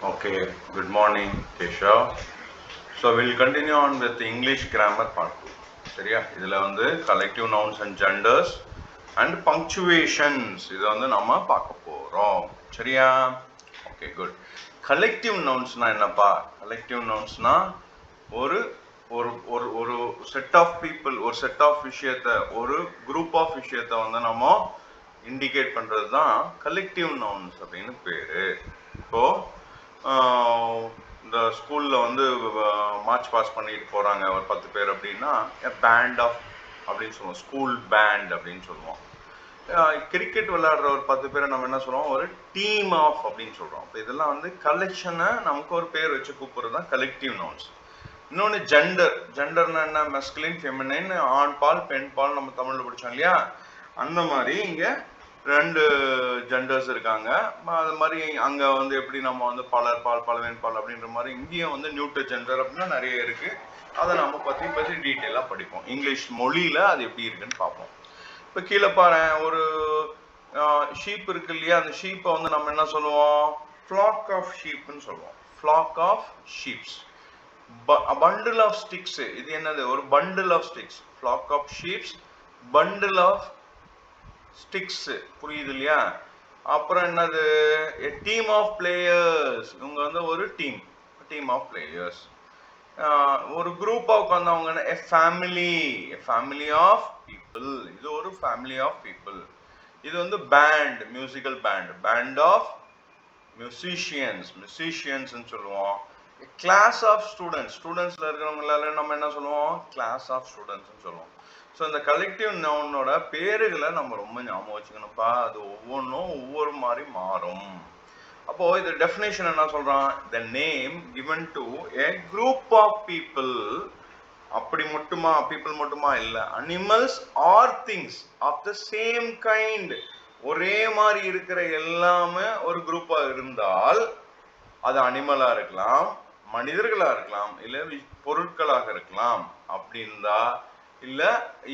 Okay, good morning, Keshav. So we'll continue on with English grammar part 2. சரியா இதில் வந்து collective nouns and genders and punctuations இதை வந்து நம்ம பார்க்க போகிறோம். சரியா? Okay, good. Collective nounsனா என்னப்பா? Collective nounsனா ஒரு ஒரு ஒரு ஒரு செட் ஆஃப் பீப்புள், ஒரு செட் ஆஃப் விஷயத்தை, ஒரு குரூப் ஆஃப் விஷயத்தை வந்து நம்ம இண்டிகேட் பண்ணுறது தான் கலெக்டிவ் நவுன்ஸ் அப்படின்னு பேர். இப்போது இந்த ஸ்கூலில் வந்து மார்ச் பாஸ் பண்ணிட்டு போகிறாங்க ஒரு 10 பேர் அப்படின்னா பேண்ட் ஆஃப் அப்படின்னு சொல்லுவோம், ஸ்கூல் பேண்ட் அப்படின்னு சொல்லுவோம். கிரிக்கெட் விளையாடுற ஒரு 10 பேரை நம்ம என்ன சொல்லுவோம், ஒரு டீம் ஆஃப் அப்படின்னு சொல்கிறோம். இப்போ இதெல்லாம் வந்து கலெக்ஷனை நமக்கு ஒரு பேர் வச்சு கூப்பிடுறது தான் கலெக்டிவ் நவுன்ஸ். இன்னொன்று ஜெண்டர்னா என்ன, மெஸ்குலின் ஃபெமினைன், ஆண் பால் பெண் பால் நம்ம தமிழில் படித்தோம் இல்லையா, அந்த மாதிரி இங்கே 2 ஜெண்டர்ஸ் இருக்காங்க. அது மாதிரி அங்கே வந்து எப்படி நம்ம வந்து பலர் பால் பலவேன் பால் அப்படின்ற மாதிரி இங்கேயும் வந்து நியூட்டர் ஜெண்டர் அப்படின்னா நிறைய இருக்குது. அதை நம்ம பற்றி டீட்டெயிலாக படிப்போம். இங்கிலீஷ் மொழியில் அது எப்படி இருக்குன்னு பார்ப்போம். இப்போ கீழே பாரு, ஒரு ஷீப் இருக்கு இல்லையா, அந்த ஷீப்பை வந்து நம்ம என்ன சொல்லுவோம், ஃப்ளாக் ஆஃப் ஷீப்னு சொல்லுவோம். Flock of sheeps. Bundle of sticks, இது என்னது, ஒரு bundle of sticks. Flock of sheeps, bundle of sticks, புரியுது இல்லையா? அப்புறம் என்னது, a team of players, இவங்க வந்து ஒரு டீம் ஆஃப் பிளேயர்ஸ். ஒரு குரூப்பா உட்கார்ந்தவங்க a family of people, இது ஒரு family of people. இது வந்து band, musical band of musicians சொல்லுவோம். கிளாஸ் ஆஃப் ஸ்டூடெண்ட்ஸ்ல இருக்கிறவங்களால நம்ம என்ன சொல்லுவோம், கிளாஸ் ஆஃப் ஸ்டூடெண்ட்ஸ் சொல்லுவோம். ஸோ இந்த கலெக்டிவ் நவுனோட பேருகளை நம்ம ரொம்ப ஞாபகம் வச்சுக்கணும்ப்பா. அது ஒவ்வொன்றும் ஒவ்வொரு மாதிரி மாறும். அப்போ இது டெஃபினேஷன் என்ன சொல்றான், the name given to a group of people. அப்படி மட்டுமா, பீப்புள் மட்டுமா இல்லை, animals or things of the same kind, ஒரே மாதிரி இருக்கிற எல்லாமே ஒரு குரூப்பா இருந்தால் அது அனிமலா இருக்கலாம், மனிதர்களா இருக்கலாம், இல்ல பொருட்களாக இருக்கலாம். அப்படின்னா இல்ல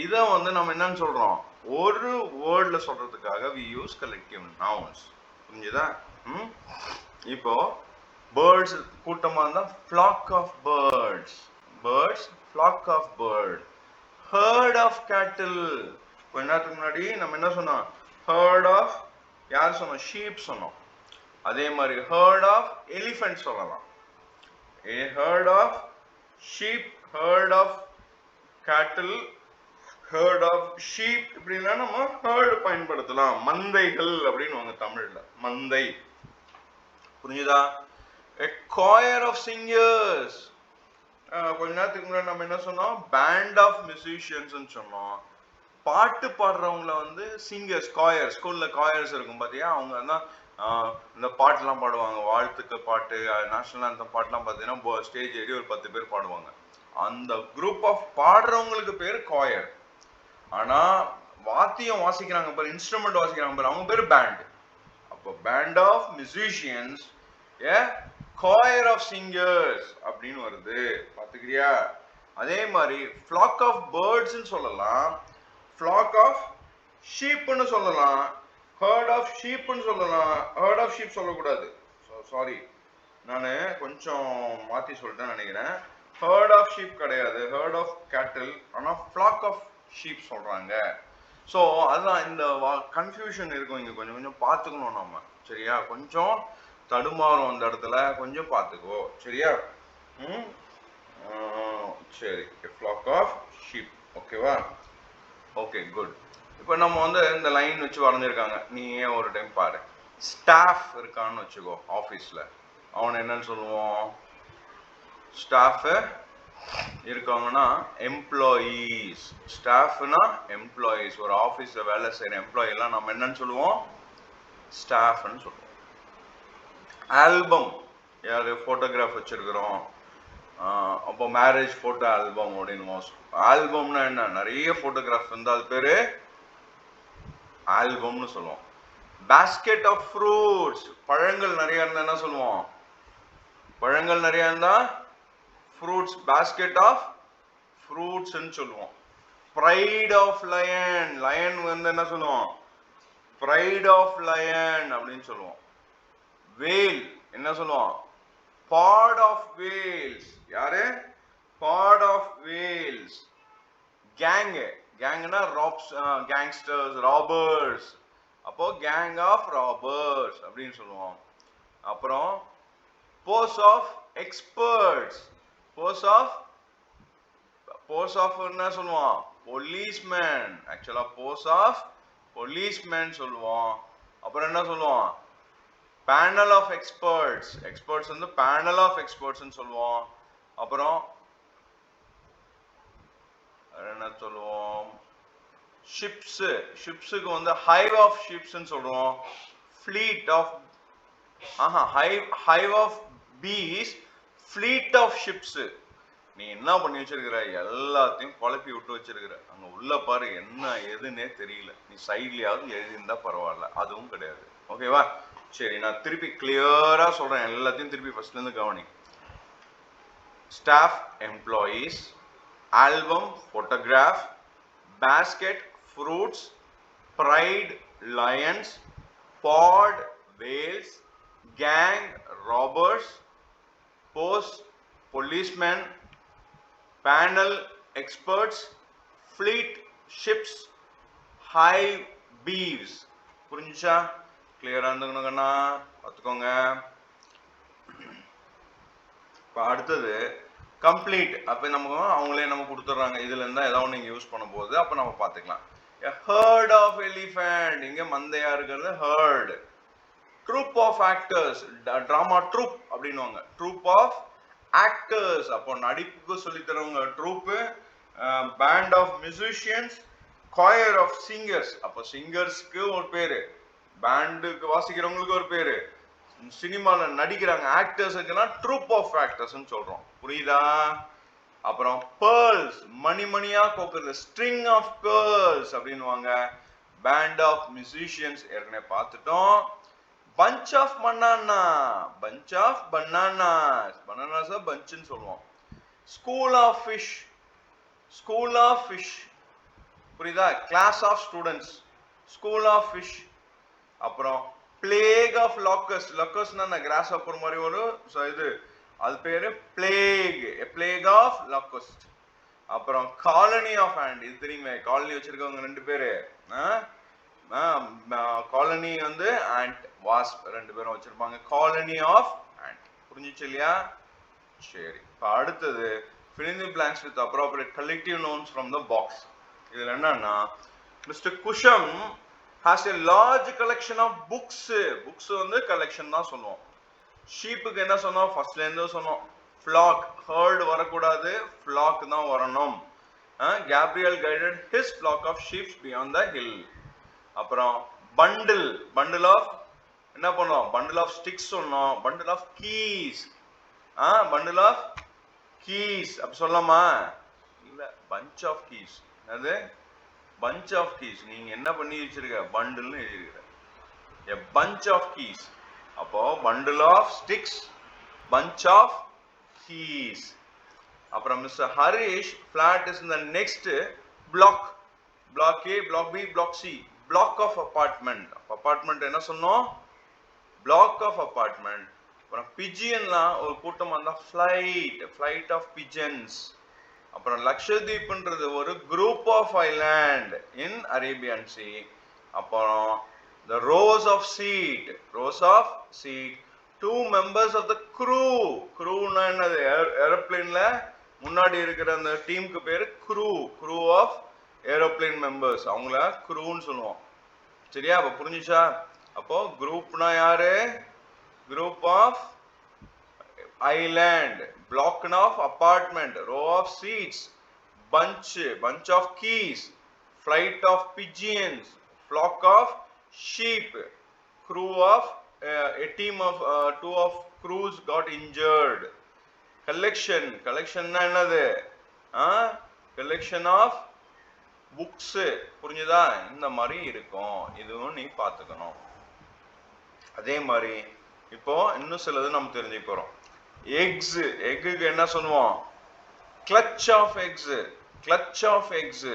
இதை வந்து நம்ம என்னன்னு சொல்றோம், ஒரு வேர்ட்ல சொல்றதுக்காக we use collective nouns. புரிஞ்சுதா? இப்போ பேர்ட்ஸ் கூட்டமா இருந்தா flock of birds, flock of bird. herd of cattle, கொஞ்ச நேரத்துக்கு முன்னாடி நம்ம என்ன சொன்னோம், herd of யார் சொன்னோம், sheep சொன்னோம். அதே மாதிரி herd of elephant சொல்லலாம், a herd of sheep, herd of cattle, herd of sheep. இப்படின்னா நம்ம herd பயன்படுத்தலாம். மந்தைகள் அப்படின்னு தமிழ்ல, மந்தை. புரிஞ்சுதா? a choir of singers, கொஞ்ச நேரத்துக்கு முன்னாடி நம்ம என்ன சொன்னோம், பேண்ட் ஆஃப் மியூசிஷியன்ஸ் சொன்னோம். பாட்டு பாடுறவங்கள வந்து சிங்கர்ஸ், காயர்ஸ். ஸ்கூல்ல காயர்ஸ் இருக்கும் பார்த்தியா, அவங்க தான் இந்த பாட்டுலாம் பாடுவாங்க, வாழ்த்துக்க பாட்டு, நேஷனல் ஆந்தம் பாட்டுலாம் பார்த்தீங்கன்னா ஸ்டேஜ் ஏறி ஒரு 10 பேர் பாடுவாங்க. அந்த குரூப் ஆஃப் பாடுறவங்களுக்கு பேர் காயர். ஆனால் வாத்தியம் வாசிக்கிறாங்க பாரு, இன்ஸ்ட்ருமெண்ட் வாசிக்கிறாங்க பாரு, அவங்க பேர் பேண்ட். அப்போ band of musicians, a choir of singers அப்படின்னு வருது, பார்த்துக்கிறியா? அதே மாதிரி flock of birds சொல்லலாம், flock of sheepனு சொல்லலாம், herd of sheepனு சொல்லலாம். herd of sheep சொல்லக்கூடாது, சாரி, நான் கொஞ்சம் மாற்றி சொல்லிட்டேன்னு நினைக்கிறேன். herd of sheep கிடையாது, herd of cattle. ஆனால் flock of sheep சொல்கிறாங்க. ஸோ அதுதான் இந்த கன்ஃபியூஷன் இருக்கும் இங்கே, கொஞ்சம் கொஞ்சம் பார்த்துக்கணும் நம்ம, சரியா? கொஞ்சம் தடுமாறும் அந்த இடத்துல, கொஞ்சம் பார்த்துக்கோ, சரியா? சரி, flock of sheep, ஓகேவா? Okay, good. இப்போ நம்ம வந்து இந்த லைன் வச்சு வரைஞ்சிருக்காங்க, நீ ஏன் ஒரு டைம் பாரு. ஸ்டாஃப் இருக்கான்னு வச்சுக்கோ ஆஃபீஸில், அவனை என்னன்னு சொல்லுவோம், ஸ்டாஃப் இருக்காங்கன்னா எம்ப்ளாயீஸ். ஸ்டாஃப்னா எம்ப்ளாயீஸ், ஒரு ஆஃபீஸில் வேலை செய்கிற எம்ப்ளாயெல்லாம் நம்ம என்னன்னு சொல்லுவோம், ஸ்டாஃப்னு சொல்லுவோம். ஆல்பம், யார் ஃபோட்டோகிராஃப் வச்சுருக்கிறோம், அப்போ மேரேஜ் ஃபோட்டோ ஆல்பம் அப்படின்னு. ஆல்பம்னா என்ன, நிறைய ஃபோட்டோகிராஃப் இருந்தால் அது பேர் ஆல்பம்னு சொல்லுவோம். பாஸ்கெட் ஆஃப் ஃப்ரூட்ஸ், பழங்கள் நிறைய இருந்தால் என்ன சொல்லுவோம், பழங்கள் நிறைய இருந்தால் ஃப்ரூட்ஸ், பாஸ்கெட் ஆஃப் ஃப்ரூட்ஸ்ன்னு சொல்லுவோம். ப்ரைட் ஆஃப் லயன், லயன் வந்து என்ன சொல்லுவோம், ப்ரைட் ஆஃப் லயன் அப்படின்னு சொல்லுவோம். வேல் என்ன சொல்லுவோம், pod of whales. யாரு? pod of whales. gang னா gangsters, robbers. அப்போ gang of robbers அப்படின்னு சொல்லுவோம். அப்புறம் pose of experts. pose of என்ன சொல்லுவோம்? policeman. actually pose of policeman சொல்லுவோம். அப்புறம் என்ன சொல்லுவோம்? panel of experts. experts வந்து panel of experts ன்னு சொல்லுவோம். அப்புறம் என்ன சொல்லுவோம்? ஷிப்ஸுக்கு வந்து hive of ships ன்னு சொல்லுவோம். fleet of hive of bees, fleet of ships. நீ என்ன பண்ணி வச்சிருக்கிற? எல்லாத்தையும் குழப்பி விட்டு வச்சிருக்கிற. அங்க உள்ள பாரு என்ன எதுன்னே தெரியல. நீ சைட்லயாவது எழுதியிருந்தா பரவாயில்ல, அதுவும் கிடையாது. ஓகேவா? சரி, நான் திருப்பி கிளியரா சொல்றேன், எல்லாத்தையும் திருப்பி ஃபர்ஸ்ட்ல இருந்து கவனி. Staff employees, album photograph, basket fruits, pride lions, pod whales, gang robbers, posse policemen, panel experts, fleet ships, hive bees. புரிஞ்சுச்சா? கிளியரா இருந்துக்கணுங்கண்ணா, பார்த்துக்கோங்க. இப்போ அடுத்தது கம்ப்ளீட். அப்போ நமக்கு அவங்களே நம்ம கொடுத்துட்றாங்க, இதுல இருந்தா ஏதாவது ஒன்று யூஸ் பண்ணும் போது அப்போ நம்ம பார்த்துக்கலாம். ஹர்ட் ஆஃப் எலிஃபண்ட், இங்க மந்தையா இருக்கிறது herd. Troupe of actors, drama troupe அப்படின்னுவாங்க. ட்ரூப் ஆஃப் ஆக்டர்ஸ், அப்போ நடிப்புக்கு சொல்லி தரவங்க troupe. Band of musicians, choir of singers. அப்போ சிங்கர்ஸ்க்கு ஒரு பேரு, பேண்டுக்கு வாசிக்கிறவங்களுக்கு ஒரு பேரு, சினிமால நடிக்கிறாங்க ஆக்டர்ஸுக்குன்னா ட்ரூப் ஆஃப் ஆக்டர்ஸ்னு சொல்றோம். புரியுதா? அப்புறம் பேர்ல்ஸ், மணிமணியா கோக்குறது, ஸ்ட்ரிங் ஆஃப் பேர்ல்ஸ் அப்படின்னுவாங்க. பேண்ட் ஆஃப் மியூசிஷியன்ஸ் ஏற்கனவே பார்த்துட்டோம். bunch of banana, bunch of bananas, bananas bunch ன்னு சொல்லுவோம். school of fish, school of fish. புரியுதா? class of students, school of fish. அப்புறம் plague of locusts, locustனா grasshopper மாதிரி ஒரு இது, அது பேரு plague, a plague of locust. அப்புறம் colony of ant, இது தெரியுமே, காலனி வச்சிருக்கவங்க ரெண்டு பேரு, காலனி வந்து ant, wasp ரெண்டு பேரும் வச்சிருப்பாங்க. Colony of ant. புரிஞ்சுச்சு இல்லையா? சரி, இப்போ அடுத்தது fill in the blanks with appropriate collective nouns from the box. இதுல என்னன்னா, mister Kusham has a large collection of books. books வந்து கலெக்ஷன் தான் சொல்லுவோம். ஷீப்புக்கு என்ன சொன்னோம்? ஃபர்ஸ்ட்ல இருந்து சொன்னோம், flock, herd வரக்கூடாது, flock தான் வரணும். Gabriel guided his flock of sheep beyond the hill. அப்புறம் bundle, bundle of என்ன பண்ணோம்? bundle of sticks சொன்னோம். bundle of keys, bundle of keys அப்ப சொல்லலாமா? இல்ல, bunch of keys. அது bunch of keys. நீங்க என்ன பண்ணி வச்சிருக்க? bundle எழுதிருக்க, a bunch of keys. அப்போ bundle of sticks, bunch of keys. அப்புறம் Mr. Harish flat is in the next block, block A, block B, block C. block of apartment, apartment என்ன சொன்னோம்? block of apartment. அப்புறம் பிஜியன்லாம் ஒரு கூட்டம் வந்தா flight, flight of pigeons. அப்புறம் லக்ஷதீப்ன்றது ஒரு group of island in Arabian Sea. அப்புறம் the rows of seat, rows of seat, two members of the crew. crewனா என்னது? ஏரோப்ளேன்ல முன்னாடி இருக்கிற அந்த டீமுக்கு பேரு crew, crew of aeroplane members, அவங்கள க்ரூன்னு சொல்லுவோம். சரியா? அப்போ புரிஞ்சுச்சா? அப்போ குரூப்னா யாரு? Group of island, block of apartment, row of seats, bunch, bunch of keys, flight of pigeons, flock of sheep, crew of a team of two of crews got injured. collection, collectionனா என்னது? collection of books. புரிஞ்சுதா? இந்த மாதிரி இருக்கும், இதுவும் நீ பார்த்துக்கணும். அதே மாதிரி இப்போ இன்னும் சிலது நம்ம தெரிஞ்சுக்க போறோம். எக்ஸ், எக்குக்கு என்ன சொல்லுவோம்? Clutch of eggs, clutch of eggs.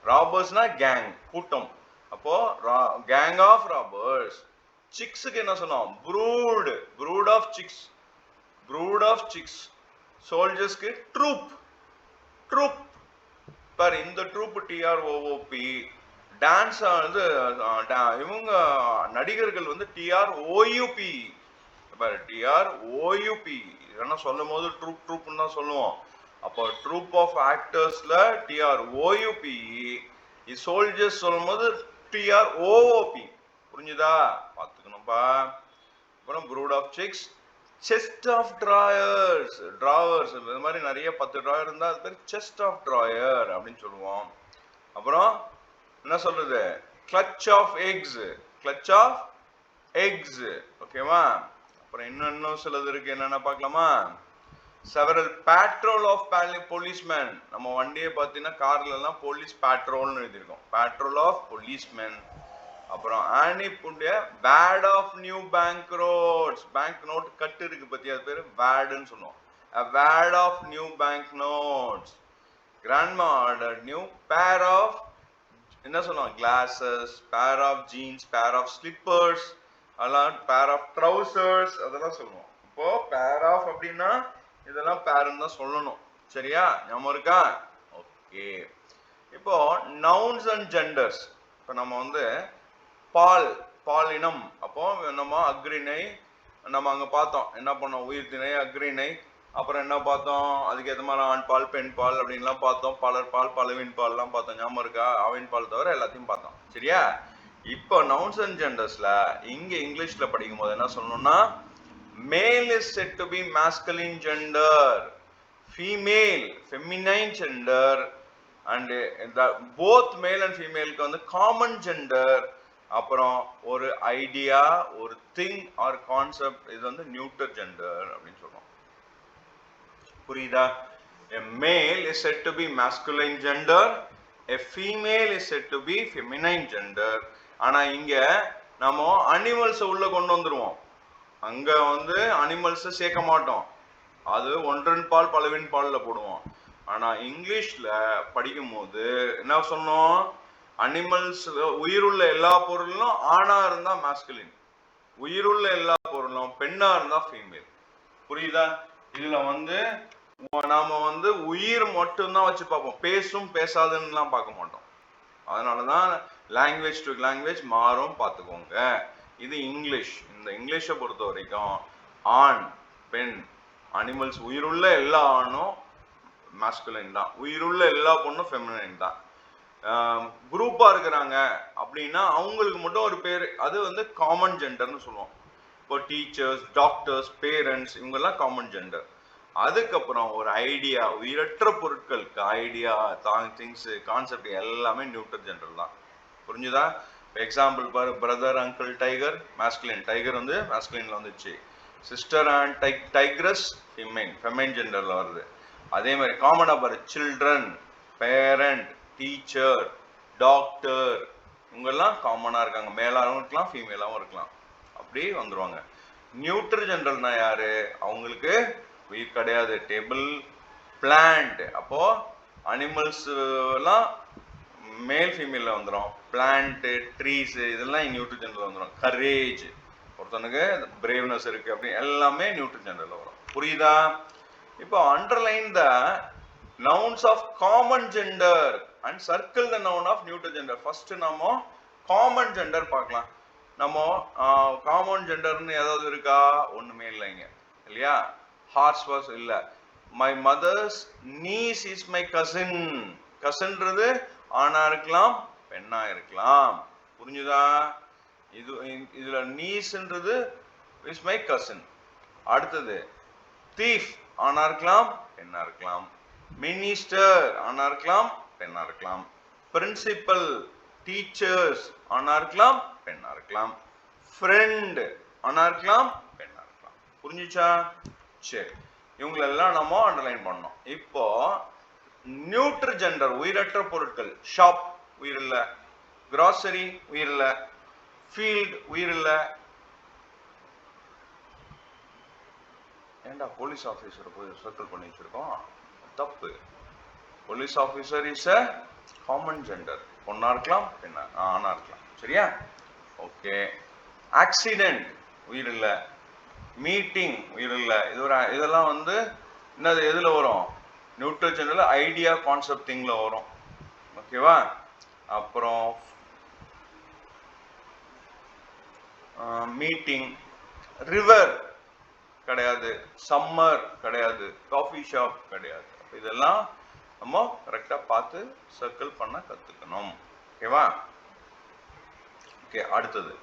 ராபர்ஸ்னா கேங், கூட்டம், அப்போ கேங் ஆஃப் ராபர்ஸ். சிக்ஸுக்கு என்ன சொன்னோம்? Brood, brood of chicks, brood of chicks. Soldiers க்கு troop பாரு இந்த ட்ரூப் TROOP. டான்ஸ் வந்து இவங்க நடிகர்கள் வந்து TROUP பாரு TROUP. இதெல்லாம் சொல்லும் போது ட்ரூப்னு தான் சொல்லுவோம். அப்போ ட்ரூப் ஆஃப் ஆக்டர்ஸ்ல TROUP, சோல்ஜர்ஸ் சொல்லும் போது TROOP. புரிஞ்சுதா? பார்த்துக்கணும்பா. அப்புறம் brood of chicks, chest of drawers. இது மாதிரி நிறைய 10 டிராயர் இருந்தா அது பேர் chest of drawer அப்படின்னு சொல்லுவோம். அப்புறம் என்ன சொல்றது? clutch of eggs. ஓகேவா? அப்புறம் இன்னும் சிலது இருக்கு, என்னென்ன பார்க்கலாமா? several patrol of policemen. நம்ம வண்டியை பார்த்தீங்கன்னா கார்ல எல்லாம் போலீஸ் பேட்ரோல்னு எழுதியிருக்கோம். patrol of policemen. அப்புறம் ஆனி புண்டிய பேட் ஆஃப் நியூ பேங்க் நோட் கட்டு இருக்கு பத்தி, அது பேரு வேடுன்னு சொல்லுவோம். Wad of new bank notes. Grandma order new pair of என்ன சொல்லுவோம் glasses, pair of jeans, pair of slippers, அதெல்லாம் பேர் ஆஃப் ட்ரௌசர்ஸ் அதெல்லாம் சொல்லுவோம். இப்போ பேர் ஆஃப் அப்படின்னா இதெல்லாம் பேருன்னு தான் சொல்லணும். சரியா? ஞாபகம் இருக்கா? ஓகே. இப்போ நவுன்ஸ் அண்ட் ஜெண்டர்ஸ். இப்போ நம்ம வந்து பாலினம், அப்போ நம்ம அக்ரிணை நம்ம அங்க பார்த்தோம். என்ன பண்ணோம்? உயிர்த்திணை, அக்ரிணை. அப்புறம் என்ன பார்த்தோம்? அதுக்கு ஏற்ற மாதிரி ஆண் பால், பெண் பால் அப்படின்லாம் பார்த்தோம். பலர் பால், பலவின் பால்லாம் பார்த்தோம். ஞாபகம் இருக்கா? ஆவின் பால் தவிர எல்லாத்தையும் பார்த்தோம். சரியா? இப்போ நவுன்ஸ் அண்ட் ஜெண்டர்ஸ்ல இங்க இங்கிலீஷ்ல படிக்கும் போது என்ன சொல்லணும்னா, male is said to be masculine gender, female feminine gender, and both male and ஃபீமேலுக்கு வந்து காமன் ஜெண்டர். அப்புறம் ஒரு ஐடியா, ஒரு திங் ஆர் கான்செப்ட், இது வந்து நியூட்டர் ஜெண்டர் அப்படின்னு சொல்றோம். புரியுதா? A male is said to be masculine gender, a female is said to be feminine gender. ஆனா இங்க நம்ம அனிமல்ஸ் உள்ள கொண்டு வந்துருவோம். அங்க வந்து அனிமல்ஸ் சேர்க்க மாட்டோம். அது ஒன்றன் பால் பலவின் பால்ல போடுவோம். ஆனா இங்கிலீஷ்ல படிக்கும் போது என்ன சொன்னோம்? அனிமல்ஸ் உயிருள்ள எல்லா பொருளும் ஆணா இருந்தா மாஸ்குலின், உயிருள்ள எல்லா பொருளும் பெண்ணா இருந்தா ஃபீமேல். புரியுதா? இதுல வந்து நாம வந்து உயிர் மட்டும்தான் வச்சு பார்ப்போம், பேசும் பேசாதுன்னு பார்க்க மாட்டோம். அதனாலதான் லாங்குவேஜ் டு லாங்குவேஜ் மாறும், பார்த்துக்கோங்க. இது இங்கிலீஷ். இந்த இங்கிலீஷை பொறுத்த வரைக்கும் ஆண் பெண், அனிமல்ஸ் உயிருள்ள எல்லா ஆணும் மாஸ்குலின் தான், உயிருள்ள எல்லா பொண்ணும் ஃபெமினைன் தான். குரூப்பா இருக்கிறாங்க அப்படின்னா அவங்களுக்கு மட்டும் ஒரு பேர், அது வந்து காமன் ஜெண்டர்னு சொல்லுவோம். இப்போ டீச்சர்ஸ், டாக்டர்ஸ், பேரண்ட்ஸ் இவங்கெல்லாம் காமன் ஜெண்டர். அதுக்கப்புறம் ஒரு ஐடியா, உயிரற்ற பொருட்களுக்கு ஐடியா, திங்ஸ், கான்செப்ட் எல்லாமே நியூட்டர் ஜெண்டர் தான். புரிஞ்சுதா? எக்ஸாம்பிள் பாரு, brother, uncle, tiger masculine, tiger வந்து மாஸ்குலின்ல வந்துச்சு. சிஸ்டர் அண்ட் டைக்ரஸ் ஃபெமைன் ஜெண்டர்ல வருது. அதே மாதிரி காமனா பாரு, சில்ட்ரன், பேரண்ட், டீச்சர், டாக்டர் இவங்கெல்லாம் காமனா இருக்காங்க. மேலாகவும் இருக்கலாம், ஃபீமேலாகவும் இருக்கலாம், அப்படி வந்துருவாங்க. நியூட்டர் ஜெண்டர்னா யாரு? அவங்களுக்கு உயிர் கிடையாது. Table, plant. அப்போ அனிமல்ஸ் எல்லாம் மேல் ஃபீமேல்ல வந்துடும். பிளான்ட், ட்ரீஸ் இதெல்லாம் நியூட்டர் ஜெண்டர்ல வந்துடும். கரேஜ், ஒருத்தனுக்கு பிரேவ்னஸ் இருக்கு அப்படி எல்லாமே நியூட்டர் ஜெண்டர்ல வரும். புரியுதா? இப்போ underline the nouns of common gender and circle the noun of neuter gender. First நம்ம common gender பார்க்கலாம். நம்ம common genderன்னு ஏதாவது இருக்கா? ஒண்ணுமே இல்லைங்க, இல்லையா? ஹார்ஸ் வாஸ் இல்ல. my mother's niece is my cousin. கசின்றது ஆணா இருக்கலாம், பெண்ணா இருக்கலாம். புரிஞ்சுதா? இதுல நீஸ்ன்றது is my cousin. அடுத்தது thief ஆணா இருக்கலாம், பெண்ணா இருக்கலாம். மினிஸ்டர் ஆணா இருக்கலாம், பெண்ணா இருக்கலாம். பிரின்சிபல், டீச்சர்ஸ் ஆணா இருக்கலாம், பெண்ணா இருக்கலாம். ஃப்ரெண்ட் ஆணா இருக்கலாம், பெண்ணா இருக்கலாம். புரிஞ்சுச்சா? சரி, இவங்களெல்லாம் நம்ம அண்டர்லைன் பண்ணோம். இப்போ நியூட்டர் ஜெண்டர், உயிரற்ற பொருட்கள். ஷாப் உயிரில்ல, கிராசரி உயிரில்ல, ஃபீல்ட் உயிரில்ல. ஏண்டா போலீஸ் ஆஃபீஸரை போய் சர்க்கிள் பண்ணி வச்சிருக்கோம்? தப்பு. Police officer is a common gender. பொண்ணா இருக்கலாம், பெண்ணா ஆணா இருக்கலாம். சரியா? ஓகே. ஆக்சிடென்ட் உயிர் இல்ல, மீட்டிங் இல்ல இது ஒரு இதெல்லாம் வந்து என்னது எதுல வரும் நியூட்ரல் ஜெனரல் ஐடியா கான்செப்ட் திங்ல வரும் ஓகேவா அப்புறம் மீட்டிங் ரிவர் கிடையாது சம்மர் கிடையாது காஃபி ஷாப் கிடையாது இதெல்லாம் நம்ம கரெக்டா பார்த்து சர்க்கிள் பண்ண கத்துக்கணும் ஓகேவா ஓகே அடுத்தது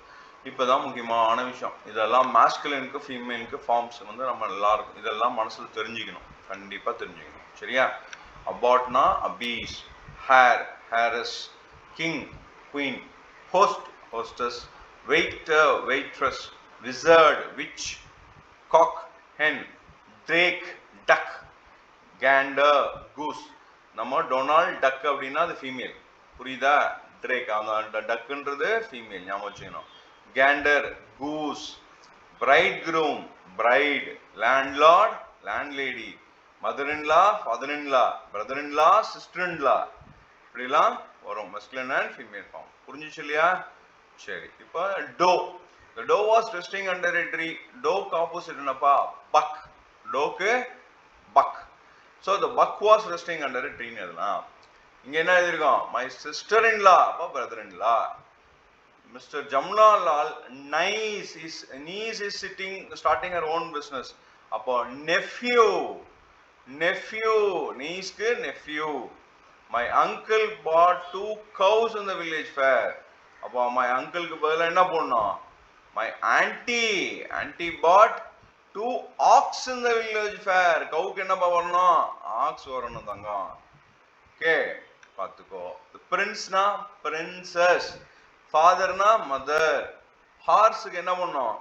இப்பதான் முக்கியமான விஷயம் இதெல்லாம் மாஸ்குலினுக்கு ஃபீமேலுக்கு ஃபார்ம்ஸ் வந்து நம்ம எல்லாருக்கும் இதெல்லாம் மனசுல தெரிஞ்சுக்கணும் கண்டிப்பா தெரிஞ்சுக்கணும் சரியா அபாட்னா abbess heir heiress king queen host hostess waiter waitress wizard witch cock hen drake duck gander goose நம்ம டொனால்ட் டக் அப்படின்னா அது ஃபீமேல் புரியுதா ட்ரேக் அந்த டக்குன்றது ஃபீமேல் ஞாபகம் வச்சுக்கணும் gander goose bride groom bride landlord landlady mother in law father in law brother in law sister in law இப்படிலாம் வரும் masculine and female form புரிஞ்சிச்சு இல்லையா சரி இப்போ doe the doe was resting under a tree டோக்கு ஆப்போசிட் என்னப்பா பக் டோக்கு buck so the buck was resting under a tree அதெல்லாம் இங்க என்ன எழுதிருக்கோம் my sister in law அப்ப brother in law Mr. Jamna Lal niece is starting her own business அப்போ nephew niece க்கு nephew my uncle bought 2 cows in the village fair அப்போ my uncle க்கு பதிலா என்ன போடணும் my auntie bought 2 ox in the village fair கவுக்கு என்னப்பா வரணும் ox வரணும் தங்கம் ஓகே பாத்துக்கோ prince na princess father na mother horse க்கு என்ன பண்ணணும்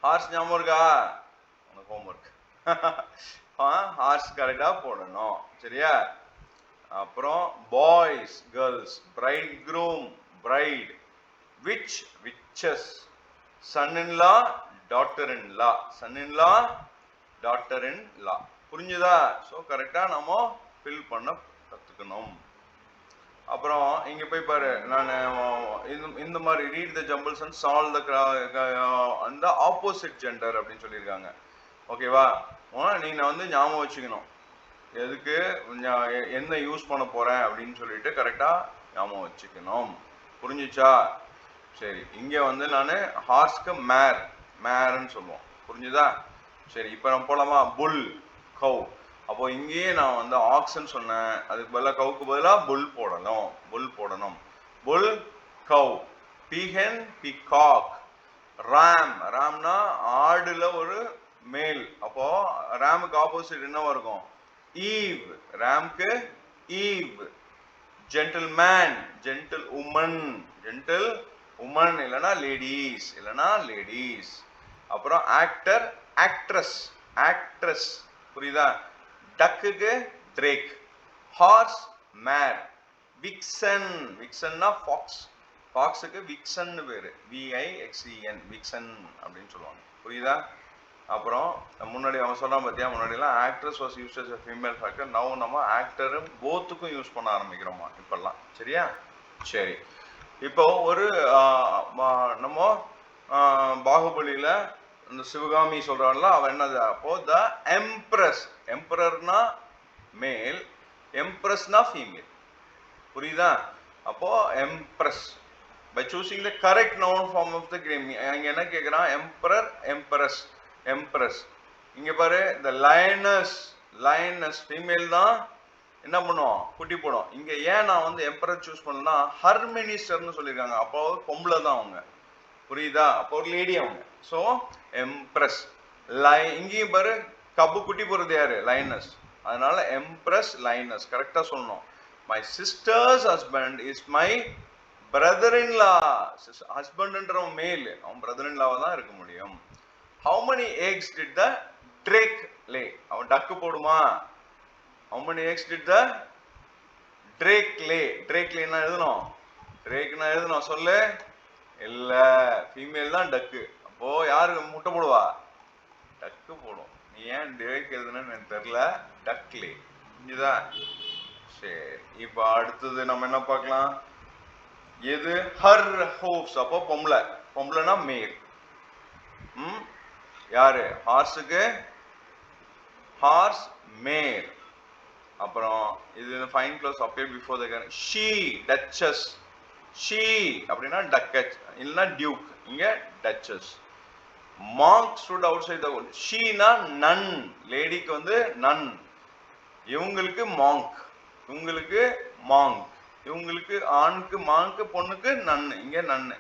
horse ஞாபகம் இருக்கா உனக்கு ஹோம்வொர்க் ஹார்ஸ் கரெக்டா போடணும் சரியா அப்புறம் boys girls bride groom bride witches son in law daughter in law son in law daughter in law புரிஞ்சுதா சோ கரெக்டா நாம ஃபில் பண்ண கத்துக்கணும் அப்புறம் இங்க போய் பாரு நான் இந்த மாதிரி read the jumbles and solve the அந்த ஆப்போசிட் ஜெண்டர் அப்படின்னு சொல்லியிருக்காங்க ஓகேவா நீங்க வந்து ஞாபகம் வச்சுக்கணும் எதுக்கு என்ன யூஸ் பண்ண போறேன் அப்படின்னு சொல்லிட்டு கரெக்டா ஞாபகம் வச்சுக்கணும் புரிஞ்சுச்சா சரி இங்க வந்து நான் ஹார்ஸ்க்கு மேர்ன்னு சொல்லுவோம் புரிஞ்சுதா சரி இப்போ நம்ம போலாமா புல் கவ் அப்போ இங்கேயே நான் வந்து ஆக்ஸ்ன்னு சொன்னேன் அதுக்கு பதிலாக கவுக்கு பதிலாக புல் போடணும் புல் கவ் பீஹென் பீகாக் ராம்னா ஆடுல ஒரு மேல் அப்போ ராமுக்கு ஆப்போசிட் என்னவா இருக்கும் ஈவ் ராம்க்கு ஈவ் ஜென்டில்மேன் ஜென்டில் உமன் இல்லனா லேடீஸ் அப்புறம் ஆக்டர் ஆக்ட்ரஸ் புரியுதா டக்குக்கு ட்ரேக் ஹார்ஸ் மேர் விக்சன்னா ஃபாக்ஸுக்கு விக்சன்னு பேரு VIXEN விக்சன் அப்படின்னு சொல்லுவாங்க புரியுதா அப்புறம் முன்னாடி அவன் சொன்னா பார்த்தியா முன்னாடிலாம் actress was used as a female factor now நம்ம ஆக்டரும் போத்துக்கும் யூஸ் பண்ண ஆரம்பிக்கிறோமா இப்பெல்லாம் சரியா சரி இப்போ ஒரு நம்ம பாகுபலியில இந்த சிவகாமி சொல்றான்ல அவன் என்னது அப்போ த எம்பரர்னா மேல் எம்ப்ரஸ்னா ஃபீமேல் புரியுதா அப்போ embrace by choosing the correct noun form of the name அங்க என்ன கேக்குறான் எம்ப்ரஸ் இங்க பாரு the lioness ஃபீமேல் தான் என்ன பண்ணுவோம் குட்டி போடும் இங்க ஏன் நான் வந்து எம்பரர் சூஸ் பண்ணலன்னா ஹர் மினிஸ்டர்னு சொல்லியிருக்காங்க அப்போ பொம்பளை தான் அவங்க புரியுதா அப்போ ஒரு லேடி அவங்க ஸோ எம்ப்ரஸ் இங்கேயும் பாரு கப்பு குட்டி போறது யாரு லைனஸ் அதனால எம்ப்ரஸ் லைனஸ் கரெக்டா சொல்லணும் my sister's husband is my brother in law ஹஸ்பண்ட்ன்றவன் மேல் அவன் பிரதர் இன் லாவா தான் இருக்க முடியும் how many eggs did the drake lay அவன் டக்கு போடுமா how many eggs did the drake lay என்ன எழுதணும் ட்ரேக்னா எழுதணும் சொல்லு இல்ல ஃபீமேல் தான் டக்கு அப்போ யாரு முட்டை போடுவா டக்கு போடும் நீ ஏன் ட்ரேக் எழுதுனன்னு எனக்கு தெரியல டக் லே புரியுதா சரி இப்போ அடுத்தது நம்ம என்ன பார்க்கலாம் எது ஹர் ஹோப்ஸ் அப்போ பொம்பளைனா மேல் யாரு ஹார்ஸுக்கு ஹார்ஸ் மேர். அப்புறம் இது fine clothes appear before the she duchess. She அப்படின்னா டக்கச் இல்லைன்னா டியூக், இங்க duchess. Monk stood outside the court. ஷீனா நன், லேடிக்கு வந்து நன், இவங்களுக்கு மாங்க், இவங்களுக்கு மாங்க், இவங்களுக்கு ஆணுக்கு மாங்க், பொண்ணுக்கு நன்னு, இங்க நன்னு.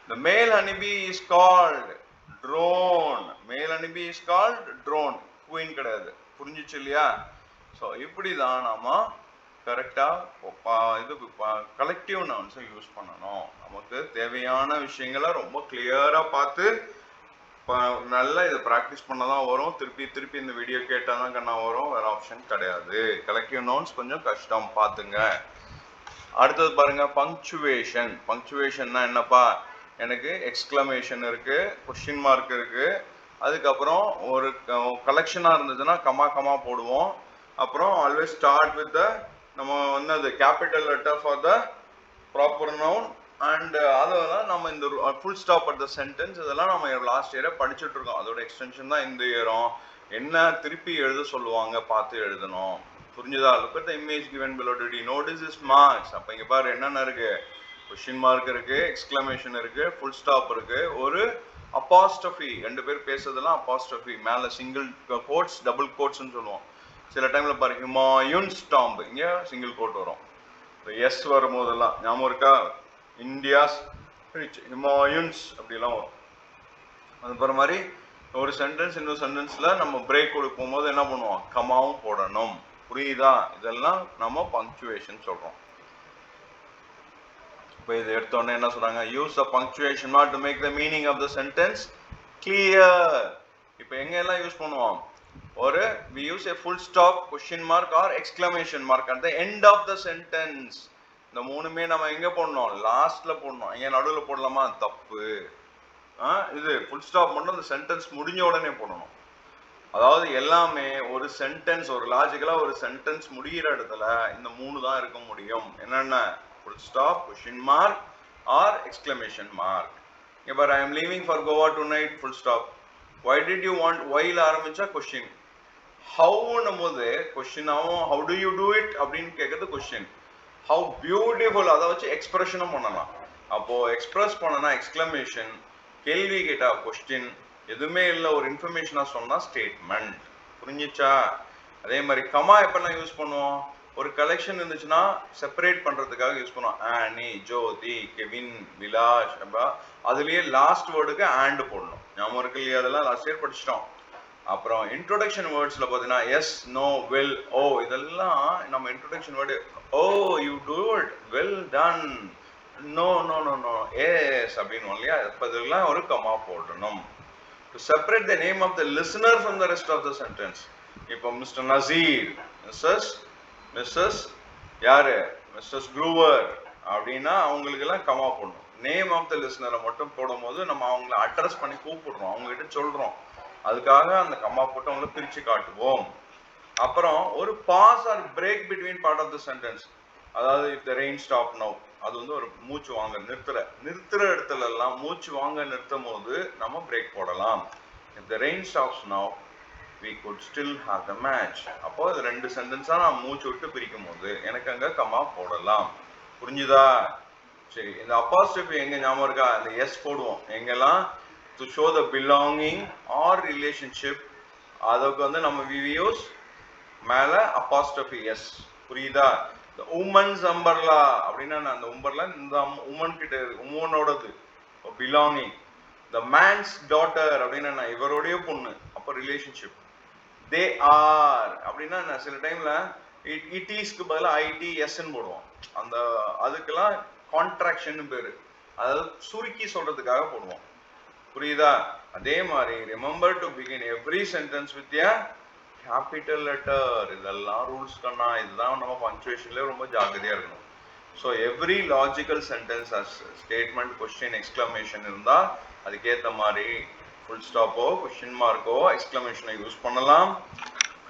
The male honeybee is called drone. Male honeybee is called drone. Queen கிடையாது. புரிஞ்சிச்சு இல்லையா? ஸோ இப்படி தான் நாம கரெக்டா இது கலெக்டிவ் நவுன்ஸை யூஸ் பண்ணணும். நமக்கு தேவையான விஷயங்களை ரொம்ப கிளியரா பார்த்து நல்லா இதை ப்ராக்டிஸ் பண்ணதான் வரும். திருப்பி திருப்பி இந்த வீடியோ கேட்டால் தான் கண்ணா வரும், வேற ஆப்ஷன் கிடையாது. கலெக்டிவ் நவுன்ஸ் கொஞ்சம் கஷ்டம், பார்த்துங்க. அடுத்தது பாருங்க பங்க்சுவேஷன். பங்க்சுவேஷன்னா என்னப்பா, எனக்கு எக்ஸ்க்ளமேஷன் இருக்கு, கொஸ்டின் மார்க் இருக்கு, அதுக்கப்புறம் ஒரு கலெக்ஷனாக இருந்ததுன்னா கமா கமா போடுவோம். அப்புறம் ஆல்வேஸ் ஸ்டார்ட் வித் த நம்ம வந்து அது capital letter for the proper noun and அதெல்லாம் நம்ம இந்த full stop at the sentence இதெல்லாம் நம்ம லாஸ்ட் இயரை படிச்சுட்டு இருக்கோம். அதோட எக்ஸ்டென்ஷன் தான் இந்த இயரும். என்ன திருப்பி எழுத சொல்லுவாங்க, பார்த்து எழுதணும். புரிஞ்சுதா? Look at the image given below. did you notice this marks? அப்ப இங்க பாரு என்னென்ன இருக்கு, கொஸ்டின் மார்க் இருக்கு, எக்ஸ்க்ளமேஷன் இருக்கு, ஃபுல் ஸ்டாப் இருக்கு, ஒரு அப்பாஸ்ட்ரஃபி, ரெண்டு பேர் பேசுறதெல்லாம் அப்பாஸ்ட்ரஃபி, மேல சிங்கிள் கோட்ஸ் டபுள் கோட்ஸ்னு சொல்லுவோம். சில டைம்ல பாரு ஹிமாயுன்ஸ் டாம்ப், இங்க சிங்கிள் கோட் வரும். எஸ் வரும்போதெல்லாம் ஞாபகம் இருக்கா, இந்தியாஸ் ஹிமாயுன்ஸ் அப்படிலாம் வரும். அது மாதிரி ஒரு சென்டென்ஸ் இன்னொரு சென்டென்ஸ்ல நம்ம பிரேக் கொடுக்கும் போது என்ன பண்ணுவோம், கமாவும் போடணும். புரியுதா? இதெல்லாம் நம்ம பங்க்சுவேஷன் சொல்றோம். இப்போ இது எடுத்தோடனே என்ன சொல்றாங்க, use a punctuation mark to make the meaning of the sentence clear. இப்போ எங்க எல்லாம் யூஸ் பண்ணுவோம், ஒரு we use a full stop, question mark or exclamation mark at the end of the sentence. இந்த மூணுமே நம்ம எங்க போடணும், லாஸ்ட்ல போடணும். இங்க நடுவுல போடலாமா, தப்பு. இது ஃபுல் ஸ்டாப் மட்டும் அந்த சென்டென்ஸ் முடிஞ்ச உடனே போடணும். அதாவது எல்லாமே ஒரு சென்டென்ஸ், ஒரு லாஜிக்கலா ஒரு சென்டென்ஸ் முடிகிற இடத்துல இந்த மூணு தான் இருக்க முடியும். என்னென்ன, full stop, question mark R exclamation mark. இங்க பாரு, I am leaving for Goa tonight, full stop. Why did you want, while ஆரம்பிச்சா கொஸ்டின், ஹவுன்னும் போது கொஸ்டின் ஆகும், how do you do it அப்படின்னு கேட்கறது கொஸ்டின், how beautiful அதை வச்சு எக்ஸ்பிரஷனும் பண்ணலாம். அப்போ எக்ஸ்பிரஸ் பண்ணனா எக்ஸ்க்ளமேஷன், கேள்வி கேட்டா கொஸ்டின், எதுவுமே இல்லை ஒரு இன்ஃபர்மேஷனா சொன்னா ஸ்டேட்மெண்ட். புரிஞ்சிச்சா? அதே மாதிரி கமா எப்பெல்லாம் யூஸ் பண்ணுவோம், ஒரு கலெக்ஷன் இருந்துச்சுன்னா செப்பரேட் பண்றதுக்காக யூஸ் பண்ணுவோம். ஆனி, ஜோதி, கெவின், விலாஷ், அதுலயே லாஸ்ட் வேர்டுக்கு ஆண்ட் போடணும். ஞாபகம் இருக்கு இல்லையா? அதெல்லாம் லாஸ்ட் இயர் படிச்சிட்டோம். அப்புறம் இன்ட்ரோடக்ஷன் வேர்ட்ஸ்ல பார்த்தீங்கன்னா எஸ், நோ, வெல், ஓ, இதெல்லாம் நம்ம introduction word. Oh you do it, well done, no no no no, yes அப்படின்னு இல்லையா? இப்போ இதெல்லாம் ஒரு கமா போடணும். To separate the name of the listener from the rest of the sentence. இப்போ mister Nazir, missus யாரு, மிஸ்ஸஸ் க்ரூவர் அப்படின்னா அவங்களுக்கு எல்லாம் கமா போடணும். நேம் ஆஃப் த லிசனரை மட்டும் போடும் போது நம்ம அவங்கள அட்ரஸ் பண்ணி கூப்பிடுறோம், அவங்க கிட்ட சொல்றோம், அதுக்காக அந்த கமா போட்டு அவங்களை பிரிச்சு காட்டுவோம். அப்புறம் ஒரு pause or break between part of the sentence. அதாவது if the rain stop now, அது வந்து ஒரு மூச்சு வாங்க நிறுத்துற இடத்துல எல்லாம் மூச்சு வாங்க நிறுத்தும் போது நம்ம பிரேக் போடலாம். If the rain stops now we could still have the match. அப்போ இது ரெண்டு சென்டென்ஸா நான் மூச்சு விட்டு பிரிக்கும் போது எனக்கு அங்க கமா போடலாம். புரிஞ்சுதா? சரி, இந்த அப்பாஸ்ட்ரோபி எங்க ஞாபகம் இருக்கா, இந்த எஸ் போடுவோம் எங்கெல்லாம், to show the belonging or relationship. அதுக்கு வந்து நம்ம we use மேல apostrophe s. புரியுதா? the woman's umbrella அப்படின்னா அந்த umbrella இந்த woman கிட்ட உமனோடது, belonging. the man's daughter அப்படின்னா இவருடைய பொண்ணு, அப்ப ரிலேஷன்ஷிப். they are அப்படின்னா சில டைம்ல it isக்கு பதிலா it s ன்னு போடுவோம். அந்த அதுக்கெல்லாம் கான்ட்ராக்ஷன் பேரு, அதாவது சுருக்கி சொல்றதுக்காக போடுவோம். புரியுதா? அதே மாதிரி remember to begin every sentence with a capital letter. இதெல்லாம் ரூல்ஸ் கண்ணா, இதுதான் நம்ம பங்க்சுவேஷன்ல ரொம்ப ஜாக்கிரதையா இருக்கணும். So every logical sentence statement, question, exclamation இருந்தா அதுக்கேற்ற மாதிரி ஃபுல் ஸ்டாப்போ, கொஸ்டின் மார்க்கோ, எக்ஸ்க்ளமேஷனை யூஸ் பண்ணலாம்.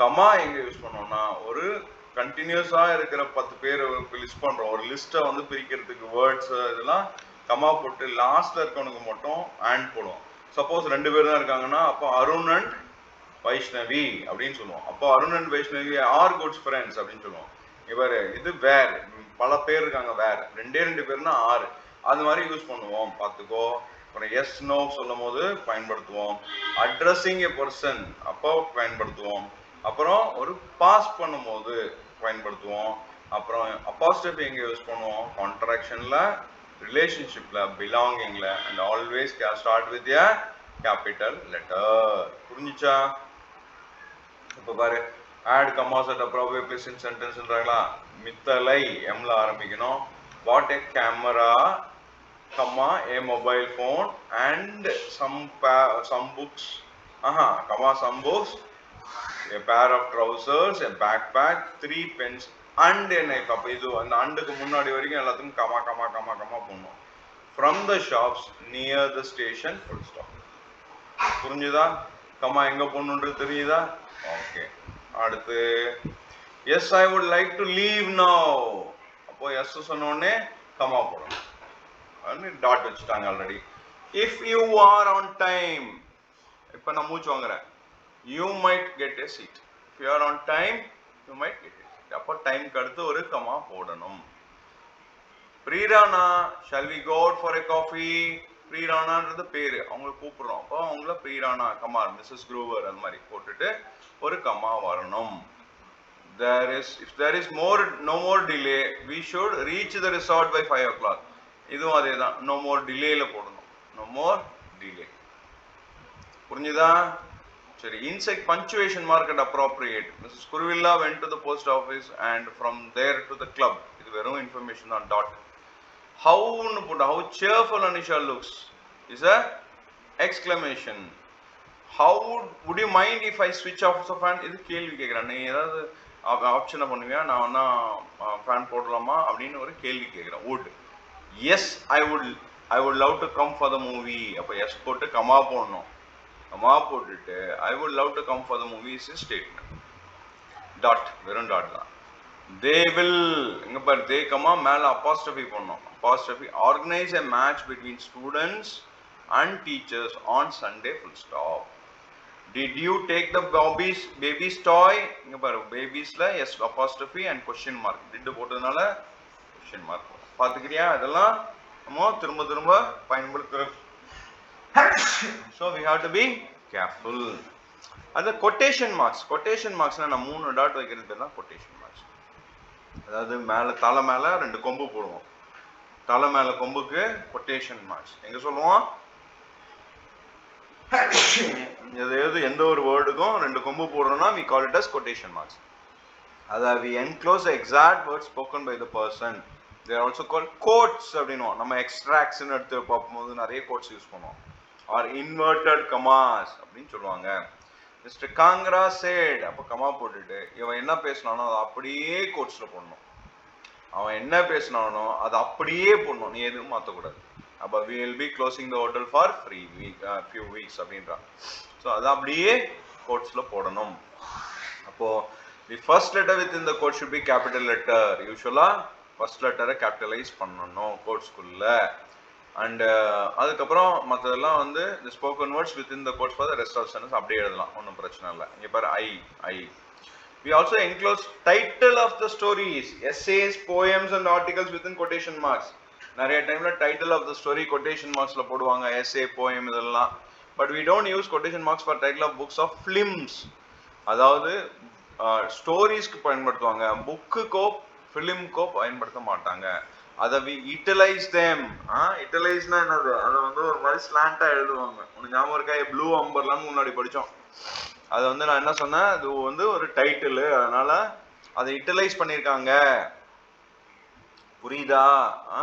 கமா எங்க யூஸ் பண்ணோம்னா, ஒரு கண்டினியூஸா இருக்கிற 10 பேர் லிஸ்ட் பண்றோம், ஒரு லிஸ்ட்டை வந்து பிரிக்கிறதுக்கு வேர்ட்ஸ் இதெல்லாம் கமா போட்டு லாஸ்ட்ல இருக்கவனுக்கு மட்டும் ஆண்ட் போடுவோம். சப்போஸ் 2 பேர் தான் இருக்காங்கன்னா அப்போ அருண் அண்ட் வைஷ்ணவி அப்படின்னு சொல்லுவோம். அப்போ Arun and Vaishnavi are good friends அப்படின்னு சொல்லுவோம். இவர் இது வேர், பல பேர் இருக்காங்க, வேர் 2 பேர்னா 6, அது மாதிரி யூஸ் பண்ணுவோம், பார்த்துக்கோ. அப்புறம் எஸ் நோ சொல்லும் போது பயன்படுத்துவோம். அட்ரஸிங் எ பர்சன் அப்போ பயன்படுத்துவோம். அப்புறம் ஒரு பாஸ் பண்ணும்போது பயன்படுத்துவோம். அப்புறம் அப்பாஸ்ட்ரோஃபி எங்க யூஸ் பண்ணுவோம்? கான்ட்ராக்ஷன்ல, ரிலேஷன்ஷிப்ல, பிலாங்கிங்ல, and always start with a capital letter. புரிஞ்சுச்சா? இப்போ பாரு, add commas at appropriate place in sentenceன்றாங்களா? மித்தலை எம்ல ஆரம்பிக்கணும். What a camera, comma a mobile phone and some books, comma some books, a pair of trousers, a backpack, 3 pens and a knife. அப்போ இது அந்த அண்டுக்கு முன்னாடி வரைக்கும் எல்லாத்துக்கும் கமா கமா கமா கமா போடணும். From the shops near the station, full stop. புரிஞ்சுதா? Comma எங்க போடணுன்றது தெரியுதா? ஓகே. அடுத்து yes I would like to leave now. அப்போ எஸ் சொன்ன உடனே கமா போடணும். டாட் வச்சுட்டாங்க already. If you are on time, இப்போ நான் மூச்சு வாங்குறேன், you might get a seat. If you are on time you might get a seat. அப்போ டைம்க்கு அடுத்து ஒரு கமா போடணும். Prerana, shall we go out for a coffee. ப்ரீரானான்றது பேரு, அவங்களை கூப்பிடுறோம். அப்போ அவங்கள ப்ரீரானா கமா மிஸ்ஸஸ் குரூவர் அது மாதிரி போட்டுட்டு ஒரு கமா வரணும். if there is no more delay, we should reach the resort by 5 o'clock. இதுவும் அதே தான், no more delayல போடணும். no more delay. புரிஞ்சுதா? சரி, insert punctuation mark and appropriate. Mrs. Kuruvilla went to the post office and from there to the club. இது வெறும் information on dot. How னு போட்டா, how cheerful Anisha looks is a exclamation. How would you mind if I switch off the fan? இது கேள்வி கேட்குறேன். நீ ஏதாவது ஆப்ஷனை பண்ணுவியா? நான் வேணா ஃபேன் போடலாமா அப்படின்னு ஒரு கேள்வி கேட்குறேன். would. Yes I would love to come for the movie. அப்போ எஸ் போட்டு கமா போடணும். கமா போட்டுட்டு I would love to come for the movie is statement. Dot, வெறும் டாட் தான். தே வில், இங்க பாரு, தே கமா மேல அப்பாஸ்ட்ரோஃபி போடணும். Apostrophe organise a match between students and teachers on Sunday, full stop. Did you take the baby's toy? இங்க பாரு, babiesல yes apostrophe and question mark. did போட்டதனால question mark. பாத்துக்கிறியா? இதெல்லாம் நம்ம திரும்ப திரும்ப பயன்படுத்துறோம். So we have to be careful. அது quotation marksனா நான் 3 dot வைக்கிறது பேர் தான் quotation marks. அதாவது மேல தலை மேல 2 கொம்பு போடுவோம். தலை மேல கொம்புக்கு quotation marks. எங்க சொல்லுவோம்? எந்த ஒரு வேர்டுக்கும் 2 கொம்பு போடுறோம்னா we call it as quotation marks. அதாவது we enclose the exact words spoken by the person. They are also called quotes அப்படினுவோம். நம்ம extracts ன்னு எடுத்து பார்க்கும்போது நிறைய quotes யூஸ் பண்ணுவோம். or inverted commas அப்படின்னு சொல்லுவாங்க. Mr. Kangra said, அப்போ கமா போட்டுட்டு இவன் என்ன பேசினானோ அதை அப்படியே quotesல போடணும். அவன் என்ன பேசினானோ அதை அப்படியே போடணும், நீ எதுவும் மாற்றக்கூடாது. அப்போ we will be closing the hotel for few weeks அப்படின்றான். ஸோ அதை அப்படியே கோட்ஸ்ல போடணும். அப்போ the first letter within the quote should be capital letter. யூஸ்வலா ஃபர்ஸ்ட் லெட்டரை கேபிட்டலைஸ் பண்ணணும் கோட்ஸ்குள்ள. அண்ட் அதுக்கப்புறம் மற்றதெல்லாம் வந்து the spoken words within the quotes for the rest of the sentence அப்படியே எழுதலாம், ஒன்றும் பிரச்சனை இல்லை. இங்கே பாரு I. We also enclose title of the stories, essays, poems and articles within quotation marks. நிறைய டைம்ல title of the story quotation மார்க்ஸ்ல போடுவாங்க, எஸ்ஏ, போயம் இதெல்லாம். But we don't use quotation marks for title of books of films. அதாவது ஸ்டோரிஸ்க்கு பயன்படுத்துவாங்க, புக்குக்கோ ஃபிலிம்க்கோ பயன்படுத்த மாட்டாங்க. அதை we utilize them. யூட்டிலைஸ்னா என்னது? அதை வந்து ஒரு மாதிரி ஸ்லாண்டா எழுதுவாங்க. உனக்கு ஞாபகம் இருக்கா? ப்ளூ அம்பர்லான்னு முன்னாடி படித்தோம். அதை வந்து நான் என்ன சொன்னேன், அது வந்து ஒரு டைட்டில், அதனால அதை யூட்டிலைஸ் பண்ணியிருக்காங்க. புரியுதா?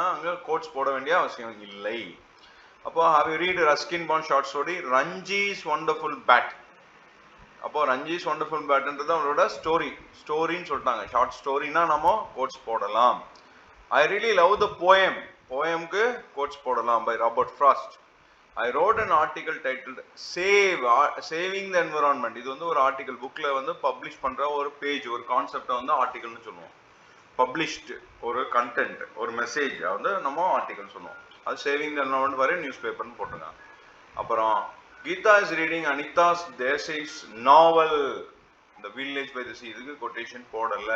அங்க கோட்ஸ் போட வேண்டிய அவசியம் இல்லை. அப்போ have you read Ruskin Bond short story Ranji's Wonderful Bat? அப்போ Ranji's Wonderful Batன்றது அவரோட ஸ்டோரின்னு சொல்லிட்டாங்க. ஷார்ட் ஸ்டோரினா நம்ம கோட்ஸ் போடலாம். I really love the போயம்க்கு கோட்ஸ் போடலாம் by Robert Frost. I wrote an article titled Saving the Environment. இது வந்து ஒரு ஆர்டிகல், புக்ல வந்து பப்ளிஷ் பண்ற ஒரு பேஜ், ஒரு கான்செப்டை வந்து ஆர்டிகல்னு சொல்லுவோம். பப்ளிஷ்டு ஒரு கண்டென்ட், ஒரு மெசேஜ் வந்து நம்ம ஆர்டிகல் சொல்லுவோம். அது சேவிங் தி என்விரான்மென்ட் வரை நியூஸ் பேப்பர்னு போட்டுருக்காங்க. அப்புறம் Geeta is reading Anita's Desai's novel The Village by the Sea. இதுக்கு கொட்டேஷன் போடல,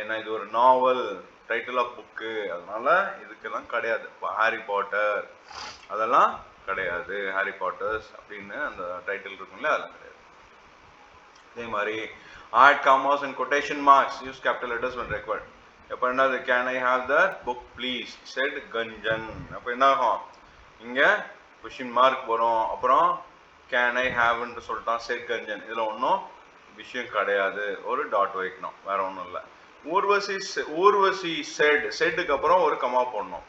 ஏன்னா இது ஒரு நாவல், டைட்டில் ஆஃப் புக்கு, அதனால இதுக்கெல்லாம் கிடையாது. ஹாரி பாட்டர் அதெல்லாம் கிடையாது, ஹாரி பாட்டர்ஸ் அப்படின்னு அந்த டைட்டில் இருக்குங்களே அதெல்லாம் கிடையாது. அதே மாதிரி add commas and quotation marks, use capital letters when required. அப்போ என்னது, can I have that book please said Ganjan. அப்போ என்ன ஆகும், இங்க கொஸ்டின் மார்க் வரும், அப்புறம் can I have ன்னு சொல்லிட்டான் said Ganjan. இதுல ஒன்றும் விஷயம் கிடையாது, ஒரு டாட் வைக்கணும், வேற ஒன்றும் இல்லை. ஊர்வசி said, saidக்கு அப்புறம் ஒரு கமா போடணும்.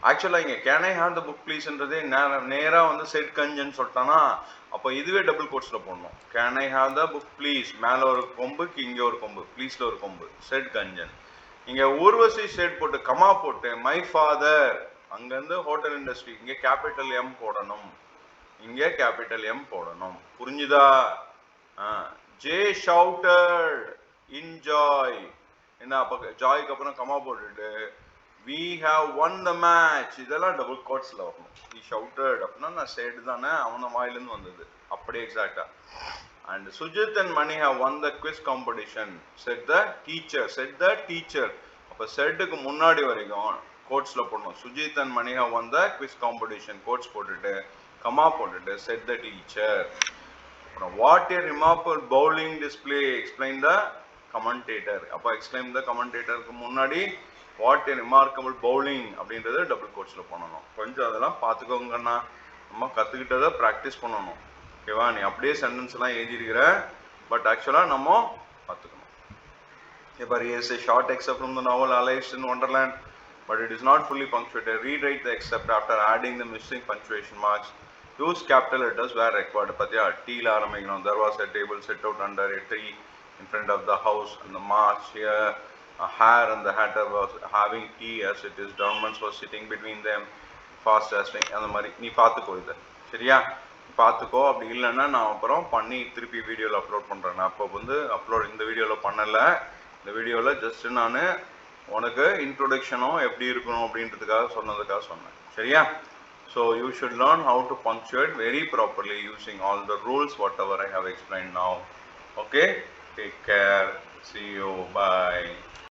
ஆக்சுவலா இங்க can I have the book ப்ளீஸ்ன்றதே நேரா வந்து செட் கஞ்சன் சொல்லிட்டானா, அப்போ இதுவே டபுள் கோட்ஸ்ல போடணும். Can I have the book please, மேல ஒரு கொம்புக்கு இங்க ஒரு கொம்பு, ப்ளீஸ்ல ஒரு கொம்பு, செட் கஞ்சன். இங்க ஊர்வசி செட் போட்டு கமா போட்டு மை ஃபாதர், அங்க இருந்து ஹோட்டல் இண்டஸ்ட்ரி, இங்க கேபிட்டல் எம் போடணும், இங்க கேபிட்டல் எம் போடணும். புரிஞ்சுதா? ஜே ஷவுட்டட் என்ஜாய், என்ன அப்ப ஜாய்க்கு அப்புறம் கமா போட்டுட்டு we have won the match, இதெல்லாம் டபுள் கோட்ஸ்ல வரணும். he shouted அப்படின்னா நான் said தானே, அவன வாயிலிருந்து வந்தது, அப்படியே எக்ஸாக்டா. and Sujit and Mani have won the quiz competition said the teacher. அப்ப saidக்கு முன்னாடி வரைக்கும் கோட்ஸ்ல போடணும். Sujit and Mani have won the quiz competition, quotes போட்டுட்டு கமா போட்டுட்டு said the teacher. அப்புறம் what a remarkable bowling display, explain the commentator. அப்ப explain the commentatorக்கு முன்னாடி what a remarkable bowling அப்படின்றது டபுள் கோட்ஸ்ல பண்ணணும். கொஞ்சம் அதெல்லாம் பார்த்துக்கோங்கண்ணா, நம்ம கற்றுக்கிட்டதை ப்ராக்டிஸ் பண்ணணும். ஓகேவா? நீ அப்படியே சென்டென்ஸ் எல்லாம் எழுதியிருக்கிற, பட் ஆக்சுவலாக நம்ம பார்த்துக்கணும். இப்போ is a short excerpt from the novel Alice in Wonderland, but it is not fully punctuated. Rewrite the excerpt after adding the missing punctuation marks. Use capital letters where required. பார்த்தியா, டீல ஆரம்பிக்கணும். There was a table set out under a tree in front of the house and the march here. A hare and the hatter was having tea as it is. Dormouse was sitting between them, fast asleep. அந்த மாதிரி நீ பார்த்துக்கோ, இதை சரியா பார்த்துக்கோ. அப்படி இல்லைன்னா நான் அப்புறம் பண்ணி திருப்பி வீடியோவில் அப்லோட் பண்ணுறேன். நான் அப்போ வந்து இந்த வீடியோவில் பண்ணலை, இந்த வீடியோவில் ஜஸ்ட் நான் உனக்கு இன்ட்ரோடக்ஷனும் எப்படி இருக்கணும் அப்படின்றதுக்காக சொன்னேன். சரியா? So you should learn how to punctuate very properly using all the rules whatever I have explain now. Okay, take care, see you, bye.